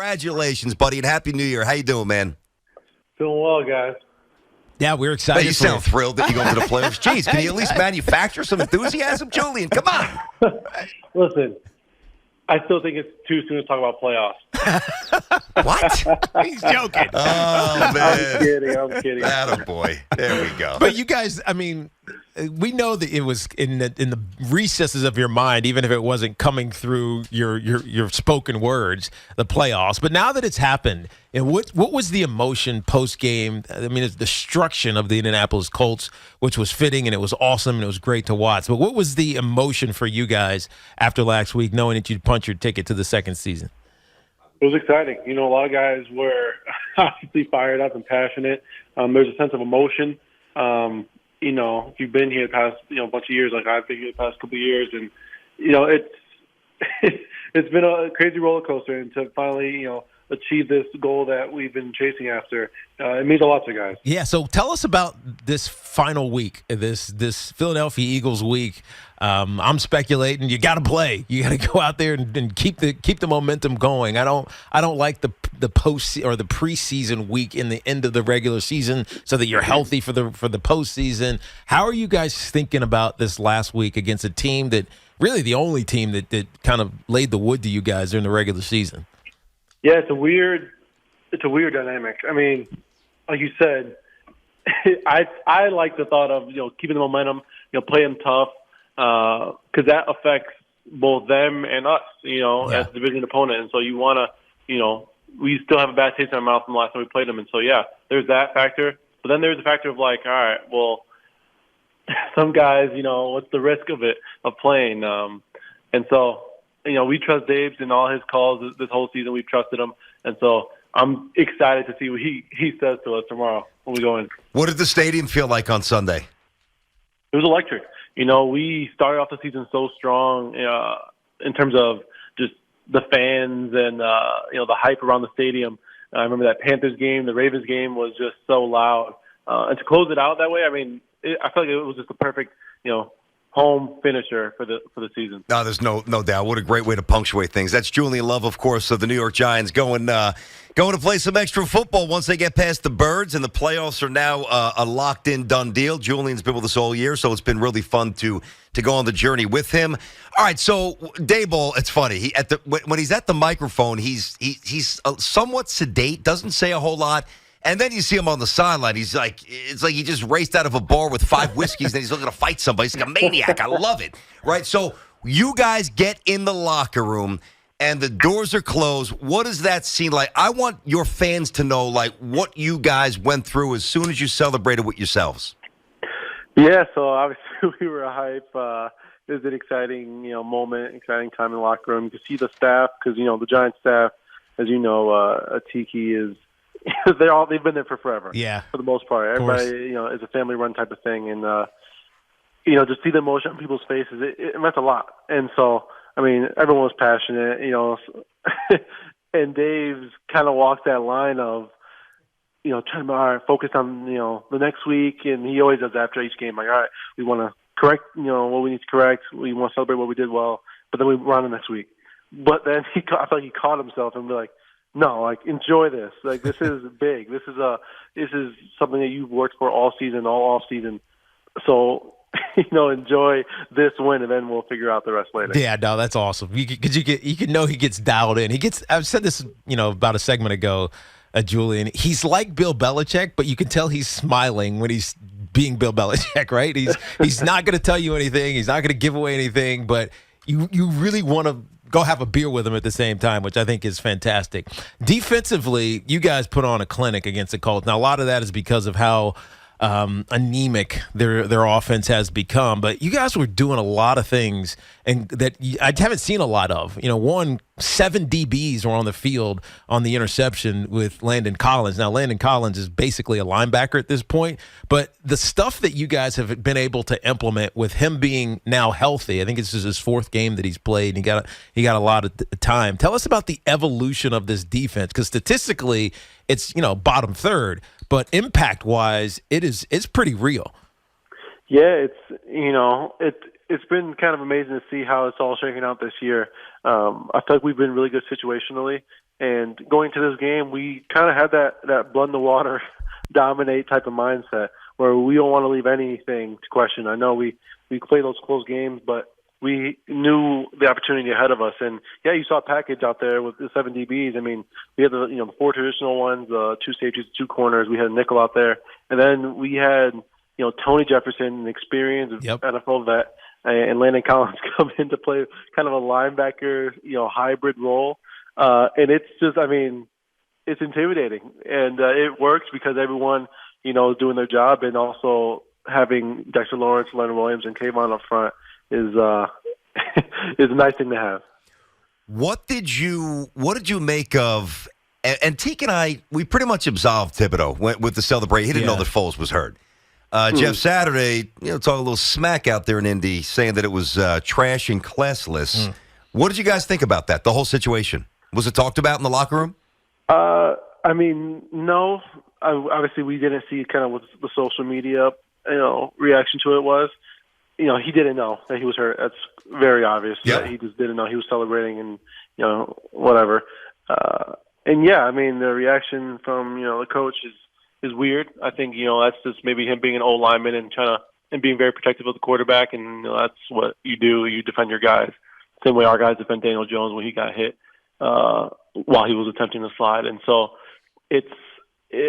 Congratulations, buddy, and Happy New Year. How you doing, man? Doing well, guys. Yeah, we're excited. Hey, you sound thrilled that you go to the playoffs. Jeez, can you at least manufacture some enthusiasm, Julian? Come on. Listen, I still think it's too soon to talk about playoffs. What? He's joking. Oh, man. I'm kidding. Attaboy. There we go. But you guys, I mean, we know that it was in the recesses of your mind, even if it wasn't coming through your spoken words, the playoffs. But now that it's happened, and what was the emotion post game? I mean, it's the destruction of the Indianapolis Colts, which was fitting and it was awesome and it was great to watch. But what was the emotion for you guys after last week, knowing that you'd punch your ticket to the second season? It was exciting. You know, a lot of guys were obviously fired up and passionate. There's a sense of emotion. You know, if you've been here the past, bunch of years, like I've been here the past couple of years, and, it's been a crazy roller coaster, and to finally, achieve this goal that we've been chasing after, it means a lot to guys. Yeah, so tell us about this final week, this Philadelphia Eagles week. I'm speculating you got to play. You got to go out there and keep the momentum going. I don't like the post or the preseason week in the end of the regular season, so that you're healthy for the postseason. How are you guys thinking about this last week against a team that really the only team that kind of laid the wood to you guys during the regular season? Yeah, it's a weird dynamic. I mean, like you said, I like the thought of keeping the momentum, playing tough, because that affects both them and us, as a division opponent. And so you want to, we still have a bad taste in our mouth from the last time we played them. And so yeah, there's that factor. But then there's the factor of like, all right, well, some guys, what's the risk of playing? And so. We trust Dave's in all his calls this whole season. We've trusted him. And so I'm excited to see what he says to us tomorrow when we go in. What did the stadium feel like on Sunday? It was electric. We started off the season so strong in terms of just the fans and, the hype around the stadium. I remember that Panthers game, the Ravens game was just so loud. And to close it out that way, I mean, I feel like it was just the perfect, home finisher for the season. No, there's no doubt. What a great way to punctuate things. That's Julian Love, of course, of the New York Giants, going to play some extra football once they get past the Birds, and the playoffs are now a locked-in, done deal. Julian's been with us all year, so it's been really fun to go on the journey with him. All right, so Daboll, it's funny. When he's at the microphone, he's somewhat sedate, doesn't say a whole lot. And then you see him on the sideline. He's like, it's like he just raced out of a bar with 5 whiskeys and he's looking to fight somebody. He's like a maniac. I love it. Right? So you guys get in the locker room and the doors are closed. What does that seem like? I want your fans to know, like, what you guys went through as soon as you celebrated with yourselves. Yeah, so obviously we were hype. It was an exciting, moment, exciting time in the locker room. You could see the staff because, the Giants staff, as you know, Tiki is – they've been there for forever. Yeah, for the most part, everybody is a family-run type of thing, and just see the emotion on people's faces. It meant a lot, and so I mean, everyone was passionate, and Dave's kind of walks that line of trying to focus on the next week, and he always does after each game. Like, all right, we want to correct what we need to correct. We want to celebrate what we did well, but then we're on the next week. But then I felt like he caught himself and be like, no, like, enjoy this. Like, this is big. This is something that you've worked for all season, all off season. So, enjoy this win, and then we'll figure out the rest later. Yeah, no, that's awesome. Because you can know he gets dialed in. I've said this, about a segment ago, Julian. He's like Bill Belichick, but you can tell he's smiling when he's being Bill Belichick, right? He's not going to tell you anything. He's not going to give away anything, but you really want to go have a beer with him at the same time, which I think is fantastic. Defensively, you guys put on a clinic against the Colts. Now, a lot of that is because of how anemic their offense has become. But you guys were doing a lot of things and that I haven't seen a lot of. 7 DBs were on the field on the interception with Landon Collins. Now, Landon Collins is basically a linebacker at this point, but the stuff that you guys have been able to implement with him being now healthy, I think this is his 4th game that he's played, and he got a lot of time. Tell us about the evolution of this defense, because statistically it's, bottom 3rd, but impact-wise, it's pretty real. Yeah, it's been kind of amazing to see how it's all shaking out this year. I feel like we've been really good situationally, And going to this game, we kind of had that blood in the water, dominate type of mindset where we don't want to leave anything to question. I know we play those close games, but we knew the opportunity ahead of us. And, yeah, you saw a package out there with the 7 DBs. I mean, we had the 4 traditional ones, 2 safeties, 2 corners. We had a nickel out there. And then we had, Tony Jefferson, an experienced NFL vet, and Landon Collins come in to play kind of a linebacker, hybrid role. And it's just, it's intimidating. And it works because everyone, is doing their job, and also having Dexter Lawrence, Leonard Williams, and Kayvon up front is is a nice thing to have. What did you make of? And Tiki and I, we pretty much absolved Thibodeaux with the celebration. He didn't know that Foles was hurt. Jeff Saturday, talking a little smack out there in Indy, saying that it was trash and classless. What did you guys think about that? The whole situation, was it talked about in the locker room? No. Obviously, we didn't see kind of what the social media, reaction to it was. He didn't know that he was hurt. That's very obvious. Yep. That he just didn't know he was celebrating and, whatever. The reaction from, the coach is weird. I think, that's just maybe him being an old lineman and and being very protective of the quarterback. And that's what you do. You defend your guys. Same way our guys defend Daniel Jones when he got hit while he was attempting to slide. And so I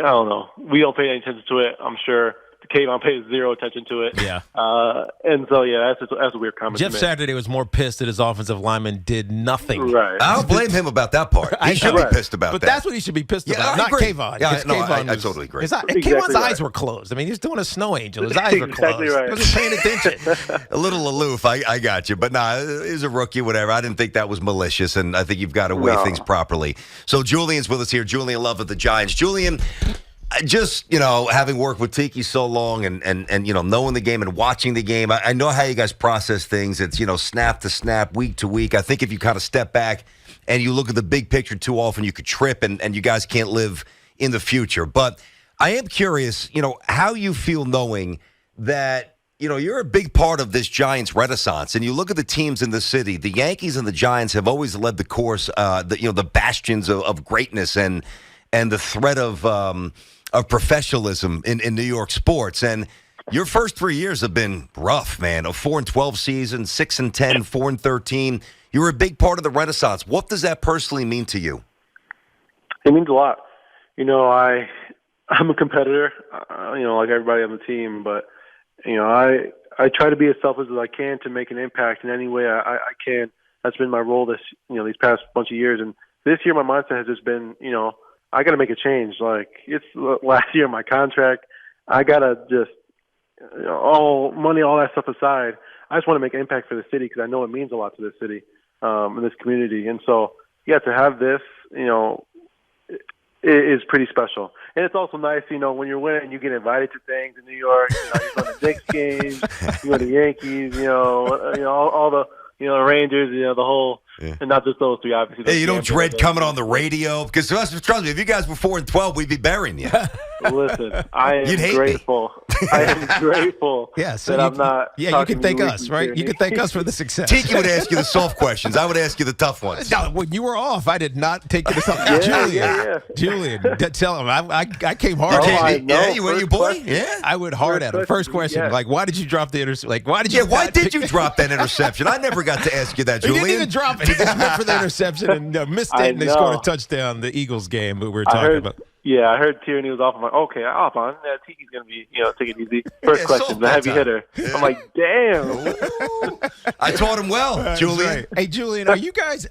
don't know. We don't pay any attention to it. I'm sure Kayvon pays zero attention to it. Yeah. That's a weird comment. Jeff Saturday was more pissed that his offensive lineman did nothing. Right. I don't blame him about that part. He should be pissed about but that. But that's what he should be pissed about, I not agree. Kayvon. Yeah, no, Kayvon I totally agree. Kayvon's eyes were closed. He was doing a snow angel. His eyes were closed. Exactly right. He wasn't paying attention. A little aloof, I got you. But he's a rookie, whatever. I didn't think that was malicious, and I think you've got to weigh things properly. So Julian's with us here. Julian Love of the Giants. Julian, just, having worked with Tiki so long and knowing the game and watching the game, I know how you guys process things. It's, snap to snap, week to week. I think if you kind of step back and you look at the big picture too often, you could trip and you guys can't live in the future. But I am curious, how you feel knowing that, you're a big part of this Giants renaissance. And you look at the teams in the city, the Yankees and the Giants have always led the course, the bastions of greatness and the threat of professionalism in New York sports. And your first 3 years have been rough, man. A 4-12 season, 6-10, 4-13. You were a big part of the renaissance. What does that personally mean to you? It means a lot. I'm a competitor, like everybody on the team, but, I try to be as selfless as I can to make an impact in any way I can. That's been my role these past bunch of years. And this year my mindset has just been, I got to make a change. Like, it's last year, my contract. I got to just, all money, all that stuff aside, I just want to make an impact for the city because I know it means a lot to the city and this community. And so, to have this, it is pretty special. And it's also nice, when you're winning, you get invited to things in New York. You're going to Knicks games, you go to Yankees, all the, Rangers, the whole. Yeah. And not just those three, obviously. Hey, you don't dread coming on the radio? Because trust me, if you guys were 4-12, we'd be burying you. Listen, I am grateful. I am grateful that I'm not. Yeah, you can thank us, right? You can thank us for the success. Tiki would ask you the soft questions. I would ask you the tough ones. No, when you were off, I did not take you to something. Julian, tell him I came hard. You were your boy? Yeah. I went hard at him. First question, why did you drop the interception? Why did you drop that interception? I never got to ask you that, Julian. He didn't even drop it. He just went for the interception and missed it, and they scored a touchdown. The Eagles game we were talking about. Yeah, I heard Tierney was off. I'm like, okay, I'll hop on. Tiki's going to be, take it easy. First question, the heavy hitter. I'm like, damn. I taught him well, Julian. Right. Hey, Julian, are you guys,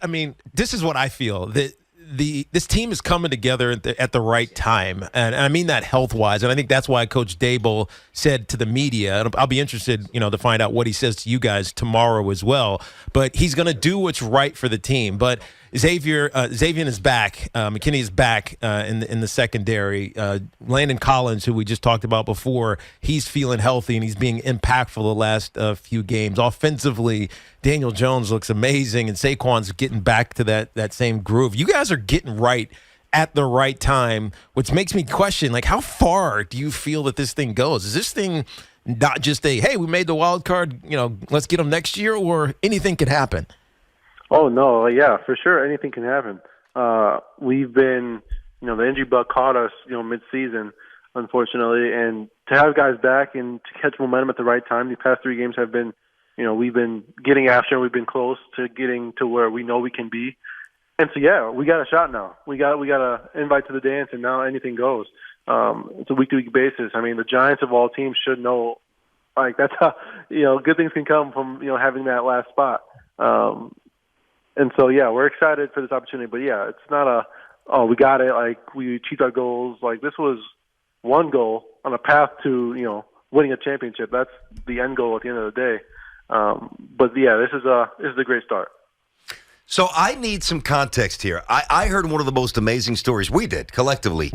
this is what I feel, that this team is coming together at the right time, and I mean that health-wise, and I think that's why Coach Dable said to the media, and I'll be interested, to find out what he says to you guys tomorrow as well, but he's going to do what's right for the team. But Xavier is back. McKinney is back in the secondary. Landon Collins, who we just talked about before, he's feeling healthy and he's being impactful the last few games. Offensively, Daniel Jones looks amazing, and Saquon's getting back to that same groove. You guys are getting right at the right time, which makes me question, how far do you feel that this thing goes? Is this thing not just hey, we made the wild card, let's get them next year, or anything can happen? Oh, no, yeah, for sure, anything can happen. we've been, the injury bug caught us, mid-season, unfortunately, and to have guys back and to catch momentum at the right time, these past 3 games have been, we've been getting after, and we've been close to getting to where we know we can be. And so, yeah, we got a shot now. We got an invite to the dance, and now anything goes. It's a week-to-week basis. I mean, the Giants of all teams should know, like, that's how, good things can come from, having that last spot. And so, yeah, we're excited for this opportunity. But, yeah, it's not we got it, like, we achieved our goals. Like, this was one goal on a path to, winning a championship. That's the end goal at the end of the day. But, yeah, this is a great start. So I need some context here. I heard one of the most amazing stories we did collectively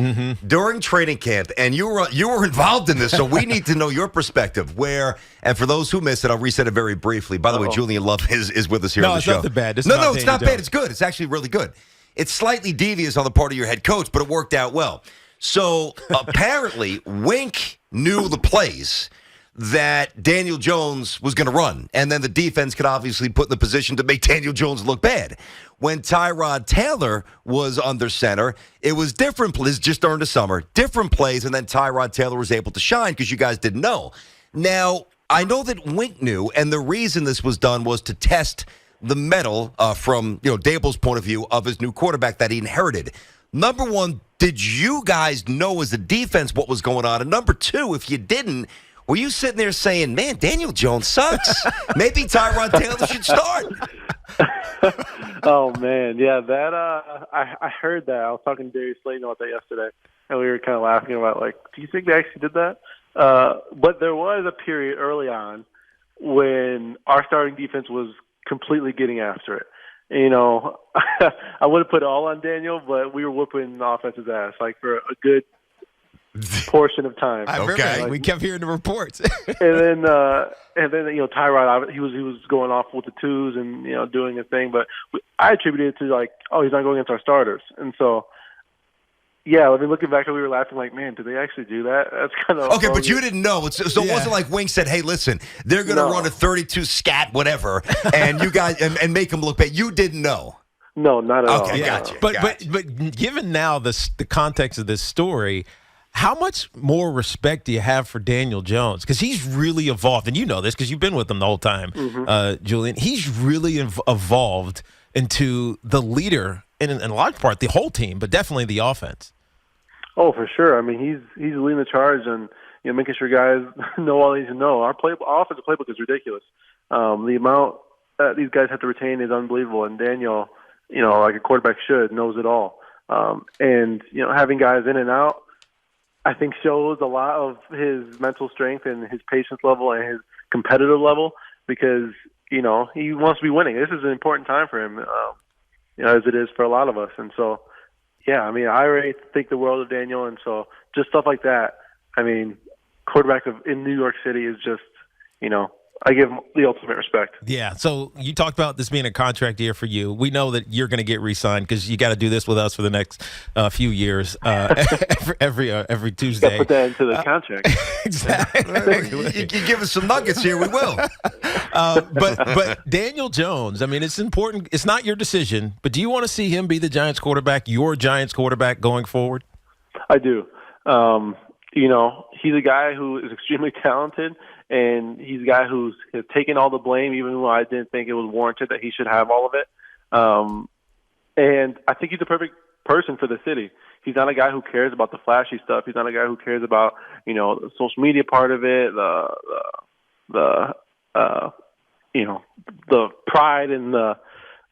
during training camp, and you were involved in this, so we need to know your perspective. And for those who missed it, I'll reset it very briefly. By the way, Julian Love is with us here on the show. No, it's not bad. No, it's not bad. It's good. It's actually really good. It's slightly devious on the part of your head coach, but it worked out well. So apparently, Wink knew the plays that Daniel Jones was going to run, and then the defense could obviously put in the position to make Daniel Jones look bad. When Tyrod Taylor was under center, it was different plays just during the summer, different plays, and then Tyrod Taylor was able to shine because you guys didn't know. Now, I know that Wink knew, and the reason this was done was to test the mettle from Dable's point of view of his new quarterback that he inherited. Number one, did you guys know as a defense what was going on? And number two, if you didn't, were you sitting there saying, man, Daniel Jones sucks? Maybe Tyrod Taylor should start. Oh, man. Yeah, that I heard that. I was talking to Darius Slayton about that yesterday, and we were kind of laughing about, like, do you think they actually did that? But there was a period early on when our starting defense was completely getting after it. I wouldn't put it all on Daniel, but we were whooping the offense's ass, like, for a good portion of time. I remember we kept hearing the reports. and then Tyrod, he was going off with the twos and doing his thing, but I attributed it to he's not going against our starters, and so. Yeah, I mean, looking back, we were laughing like, man, did they actually do that? That's kind of okay, but you didn't know. So it wasn't like Wink said, hey, listen, they're going to run a 32 scat, whatever, and you guys and make them look bad. You didn't know. No, not at all. Okay, gotcha. But given now the context of this story, how much more respect do you have for Daniel Jones? Because he's really evolved, and you know this because you've been with him the whole time, Julian. He's really evolved into the leader in large part the whole team, but definitely the offense. Oh, for sure. I mean, he's leading the charge and making sure guys know all they need to know. Our offensive playbook is ridiculous. The amount that these guys have to retain is unbelievable. And Daniel, like a quarterback should, knows it all. And having guys in and out, I think shows a lot of his mental strength and his patience level and his competitive level because he wants to be winning. This is an important time for him. As it is for a lot of us. And so, yeah, I mean, I already think the world of Daniel. And so just stuff like that, I mean, quarterback in New York City is just, I give him the ultimate respect. Yeah, so you talked about this being a contract year for you. We know that you're going to get re-signed because you got to do this with us for the next few years, every Tuesday. Put that into the contract. Exactly. You give us some nuggets here, we will. But Daniel Jones, I mean, it's important. It's not your decision, but do you want to see him be the Giants quarterback, your Giants quarterback going forward? I do. He's a guy who is extremely talented. And he's a guy who has taken all the blame, even though I didn't think it was warranted that he should have all of it. And I think he's the perfect person for the city. He's not a guy who cares about the flashy stuff. He's not a guy who cares about, the social media part of it, the pride and the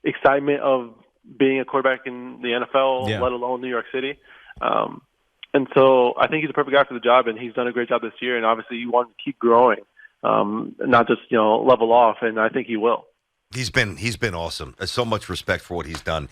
excitement of being a quarterback in the NFL, let alone New York City. And so I think he's the perfect guy for the job, and he's done a great job this year. And obviously, you want to keep growing, not just level off. And I think he will. He's been awesome. So much respect for what he's done.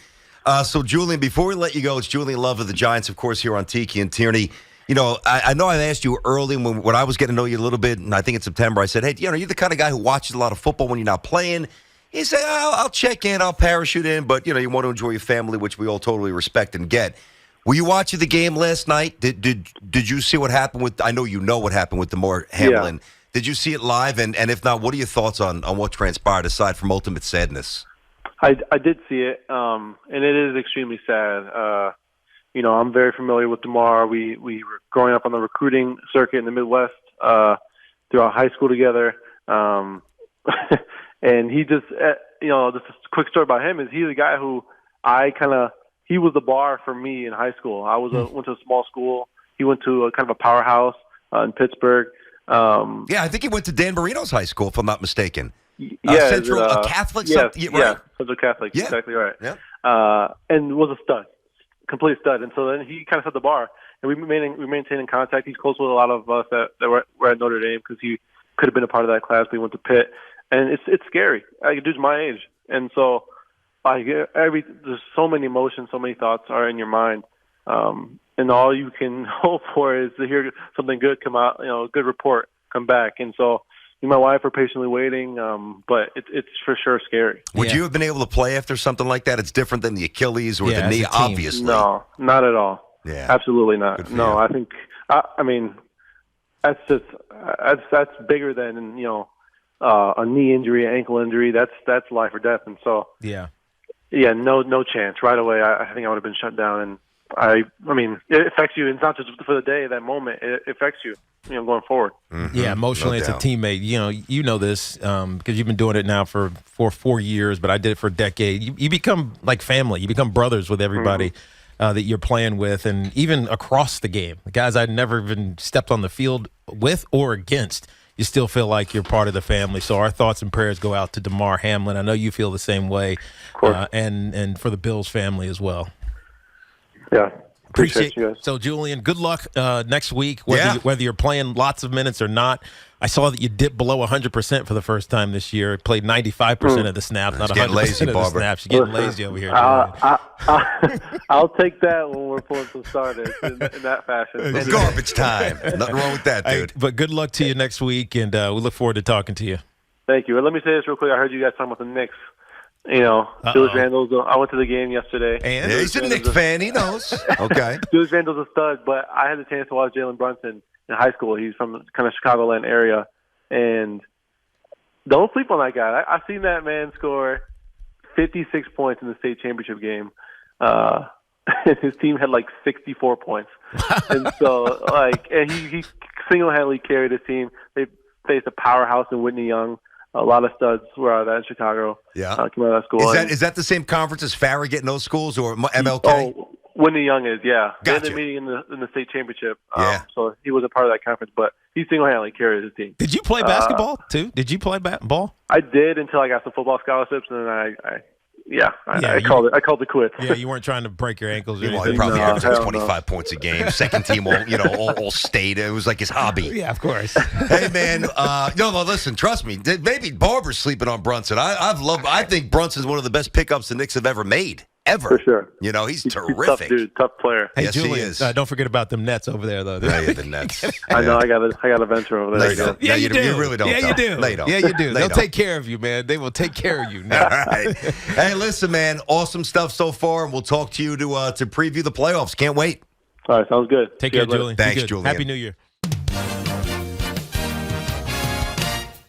So Julian, before we let you go, it's Julian Love of the Giants, of course, here on Tiki and Tierney. I know I've asked you early when I was getting to know you a little bit, and I think in September I said, hey, you're the kind of guy who watches a lot of football when you're not playing. He said, I'll check in, I'll parachute in, but you want to enjoy your family, which we all totally respect and get. Were you watching the game last night? Did you see what happened with? I know what happened with Damar Hamlin. Yeah. Did you see it live? And if not, what are your thoughts on what transpired aside from ultimate sadness? I did see it, and it is extremely sad. I'm very familiar with Damar. We were growing up on the recruiting circuit in the Midwest throughout high school together. And he just, just a quick story about him is he's a guy who he was the bar for me in high school. I went to a small school. He went to a kind of a powerhouse in Pittsburgh. I think he went to Dan Marino's high school, if I'm not mistaken. Central Catholic. Yes, right? Central Catholic. Yeah. Exactly right. Yeah. And was a stud, complete stud. And so then he kind of set the bar, and we maintained in contact. He's close with a lot of us that were at Notre Dame because he could have been a part of that class. But he went to Pitt, and it's scary. Dude's my age, and so there's so many emotions, so many thoughts are in your mind. And all you can hope for is to hear something good come out, a good report come back. And so me and my wife are patiently waiting, but it's for sure scary. Would you have been able to play after something like that? It's different than the Achilles or the knee, obviously. No, not at all. Yeah, absolutely not. No, I think that's bigger than a knee injury, ankle injury. That's life or death. And so no chance. Right away, I think I would have been shut down. And it affects you. It's not just for the day, that moment. It affects you, going forward. Mm-hmm. Yeah, emotionally, as a teammate. You know this because you've been doing it now for 4 years, but I did it for a decade. You become like family. You become brothers with everybody that you're playing with, and even across the game. The guys I'd never even stepped on the field with or against, you still feel like you're part of the family. So our thoughts and prayers go out to Damar Hamlin. I know you feel the same way, and for the Bills family as well. Yeah. Appreciate you guys. So, Julian, good luck next week, whether you're playing lots of minutes or not. I saw that you dipped below 100% for the first time this year. Played 95% of the snaps, not 100% of the snaps. You're getting lazy over here, Julian. I'll take that when we're pulling some starters in that fashion. It's garbage time. Nothing wrong with that, dude. But good luck to you next week, and we look forward to talking to you. Thank you. And let me say this real quick. I heard you guys talking about the Knicks. Julius Randle's. I went to the game yesterday. And he's a Knicks fan. He knows. Okay. Julius Randle's a stud, but I had the chance to watch Jalen Brunson in high school. He's from kind of Chicagoland area, and don't sleep on that guy. I've seen that man score 56 points in the state championship game. His team had like 64 points, and so and he single-handedly carried his team. They faced a powerhouse in Whitney Young. A lot of studs were out of that in Chicago. Yeah. Came out of that school. Is that the same conference as Farragut in those schools or MLK? Oh, Whitney Young is, yeah. Gotcha. They're meeting in the state championship. Yeah. So he was a part of that conference, but he single-handedly carried his team. Did you play basketball, too? Did you play ball? I did until I got some football scholarships, and then I called it quits. Yeah, you weren't trying to break your ankles or anything. He probably averaged 25 points a game. Second team all state. It was like his hobby. Yeah, of course. Hey, man. Listen, trust me. Maybe Barber's sleeping on Brunson. I think Brunson's one of the best pickups the Knicks have ever made. Ever. For sure. He's terrific. He's tough dude, tough player. Hey, yes, Julian, he is. Don't forget about them Nets over there, though. Yeah, the Nets. I know. I got a venture over there. Yeah, you do. You really don't. Yeah, you do. They don't. Yeah, you do. They'll don't. take care of you, man. They will take care of you. All right. Hey, listen, man. Awesome stuff so far, and we'll talk to you to preview the playoffs. Can't wait. All right, sounds good. Take care, Julian. Thanks, Julian. Julian. Happy New Year.